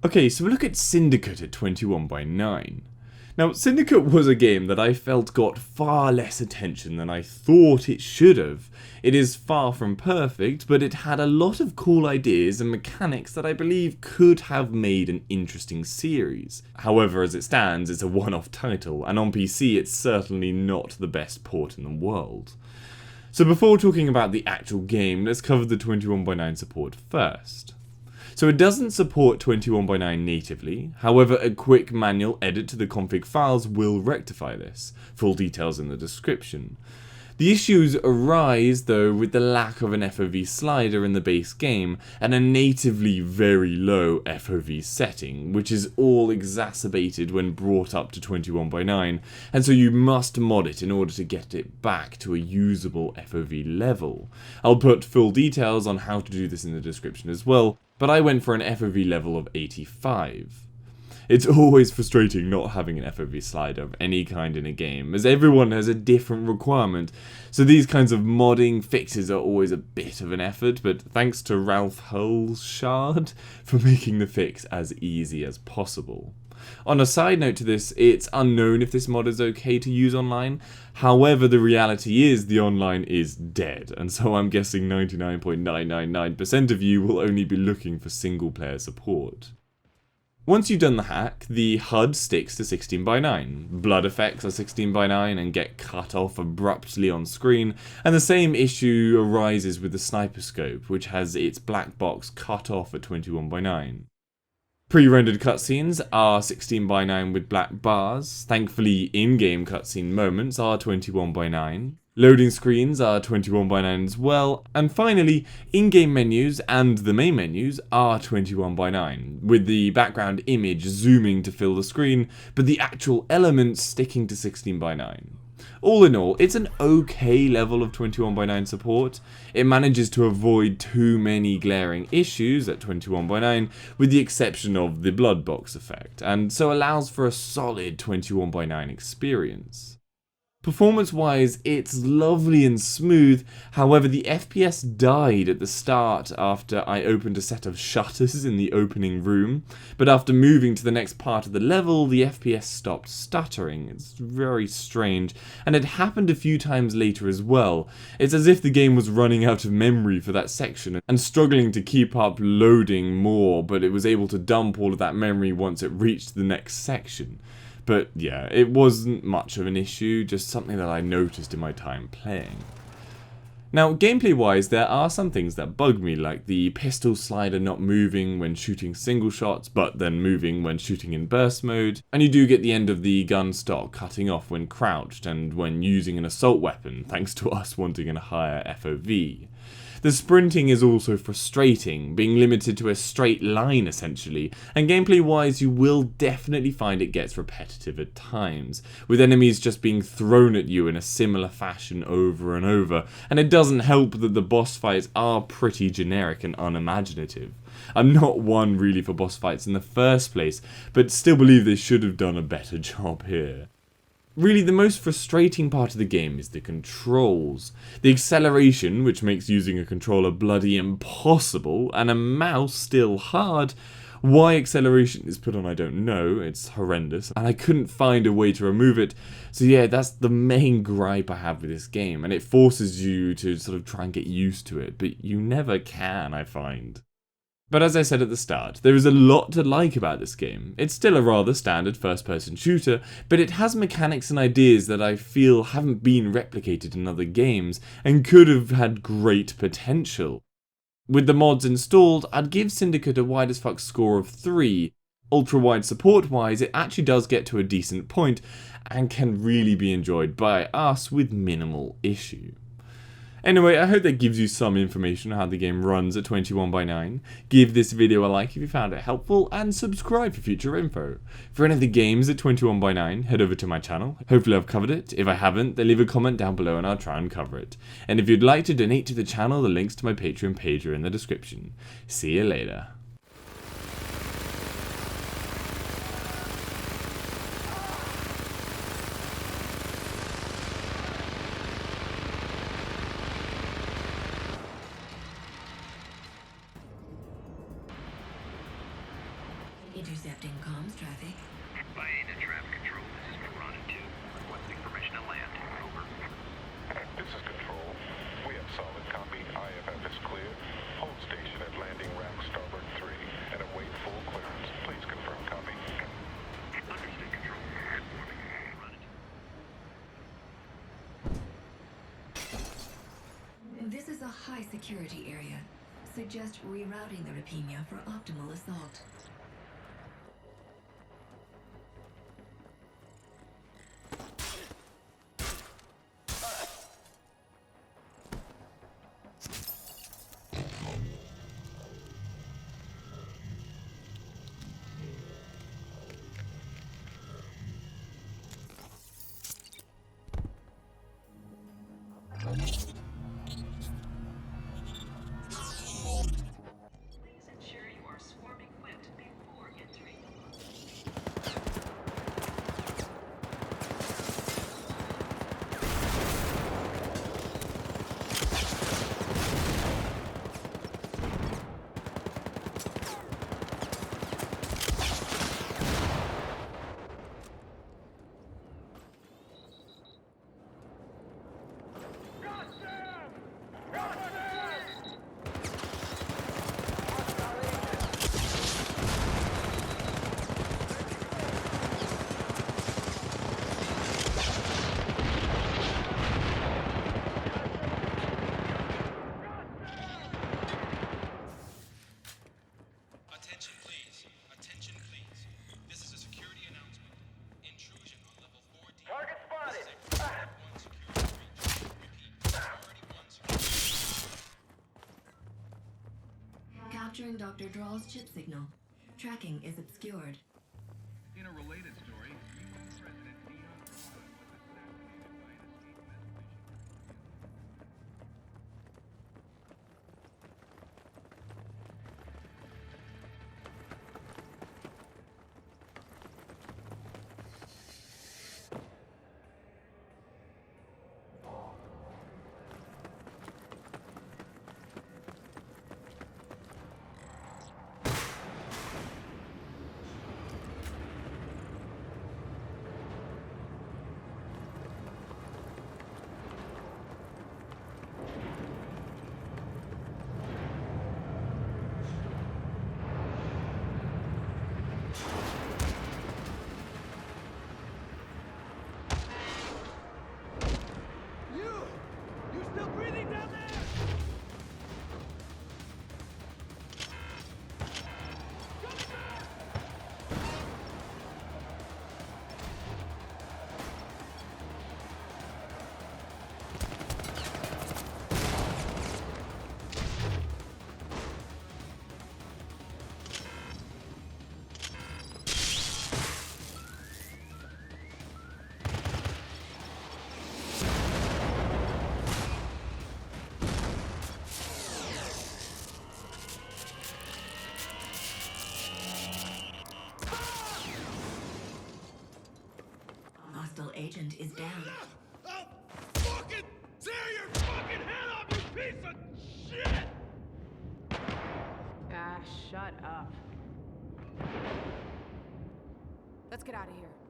Okay, so we look at Syndicate at 21:9. Now, Syndicate was a game that I felt got far less attention than I thought it should have. It is far from perfect, but it had a lot of cool ideas and mechanics that I believe could have made an interesting series. However, as it stands, it's a one-off title, and on PC it's certainly not the best port in the world. So before talking about the actual game, let's cover the 21:9 support first. So it doesn't support 21:9 natively, however a quick manual edit to the config files will rectify this, full details in the description. The issues arise though with the lack of an FOV slider in the base game and a natively very low FOV setting, which is all exacerbated when brought up to 21:9, and so you must mod it in order to get it back to a usable FOV level. I'll put full details on how to do this in the description as well, but I went for an FOV level of 85. It's always frustrating not having an FOV slider of any kind in a game, as everyone has a different requirement, so these kinds of modding fixes are always a bit of an effort, but thanks to Ralph Hulshard for making the fix as easy as possible. On a side note to this, it's unknown if this mod is okay to use online, however the reality is the online is dead, and so I'm guessing 99.999% of you will only be looking for single player support. Once you've done the hack, the HUD sticks to 16:9, blood effects are 16:9 and get cut off abruptly on screen, and the same issue arises with the sniper scope, which has its black box cut off at 21:9. Pre-rendered cutscenes are 16:9 with black bars, thankfully in-game cutscene moments are 21:9. Loading screens are 21:9 as well, and finally, in-game menus and the main menus are 21:9, with the background image zooming to fill the screen, but the actual elements sticking to 16:9. All in all, it's an okay level of 21:9 support. It manages to avoid too many glaring issues at 21:9, with the exception of the blood box effect, and so allows for a solid 21:9 experience. Performance-wise, it's lovely and smooth, however the FPS died at the start after I opened a set of shutters in the opening room, but after moving to the next part of the level, the FPS stopped stuttering. It's very strange, and it happened a few times later as well. It's as if the game was running out of memory for that section and struggling to keep up loading more, but it was able to dump all of that memory once it reached the next section. But yeah, it wasn't much of an issue, just something that I noticed in my time playing. Now, gameplay wise, there are some things that bug me, like the pistol slider not moving when shooting single shots, but then moving when shooting in burst mode, and you do get the end of the gun stock cutting off when crouched and when using an assault weapon, thanks to us wanting a higher FOV. The sprinting is also frustrating, being limited to a straight line essentially, and gameplay wise you will definitely find it gets repetitive at times, with enemies just being thrown at you in a similar fashion over and over, and it doesn't help that the boss fights are pretty generic and unimaginative. I'm not one really for boss fights in the first place, but still believe they should have done a better job here. Really, the most frustrating part of the game is the controls. The acceleration, which makes using a controller bloody impossible, and a mouse still hard. Why acceleration is put on I don't know, it's horrendous, and I couldn't find a way to remove it. So yeah, that's the main gripe I have with this game, and it forces you to sort of try and get used to it, but you never can, I find. But as I said at the start, there is a lot to like about this game. It's still a rather standard first-person shooter, but it has mechanics and ideas that I feel haven't been replicated in other games, and could have had great potential. With the mods installed, I'd give Syndicate a WideAsFcuk score of 3. Ultra-wide support-wise, it actually does get to a decent point, and can really be enjoyed by us with minimal issue. Anyway, I hope that gives you some information on how the game runs at 21:9. Give this video a like if you found it helpful, and subscribe for future info. For any of the games at 21:9, head over to my channel. Hopefully I've covered it. If I haven't, then leave a comment down below and I'll try and cover it. And if you'd like to donate to the channel, the links to my Patreon page are in the description. See you later. Intercepting comms traffic. Buying traffic control, this is Piranha 2. Requesting permission to land. Over. This is Control. We have solid copy. IFF is clear. Hold station at landing rack starboard 3 and await full clearance. Please confirm copy. Understood, Control. This is a high security area. Suggest rerouting the Rapina for optimal assault. Please ensure you are swarm equipped before entering the lobby. Attention please. Attention please. This is a security announcement. Intrusion on level 4D. Target spotted. This is a priority 1 security breach. Repeat. Priority 1 security breach. Capturing Dr. Drawl's chip signal. Tracking is obscured. In a related story, U.S. President Dion was assassinated by an escaped mathematician. You still breathing down there? Hostile agent is down. I'll fucking tear your fucking head off, you piece of shit! Ah, shut up. Let's get out of here.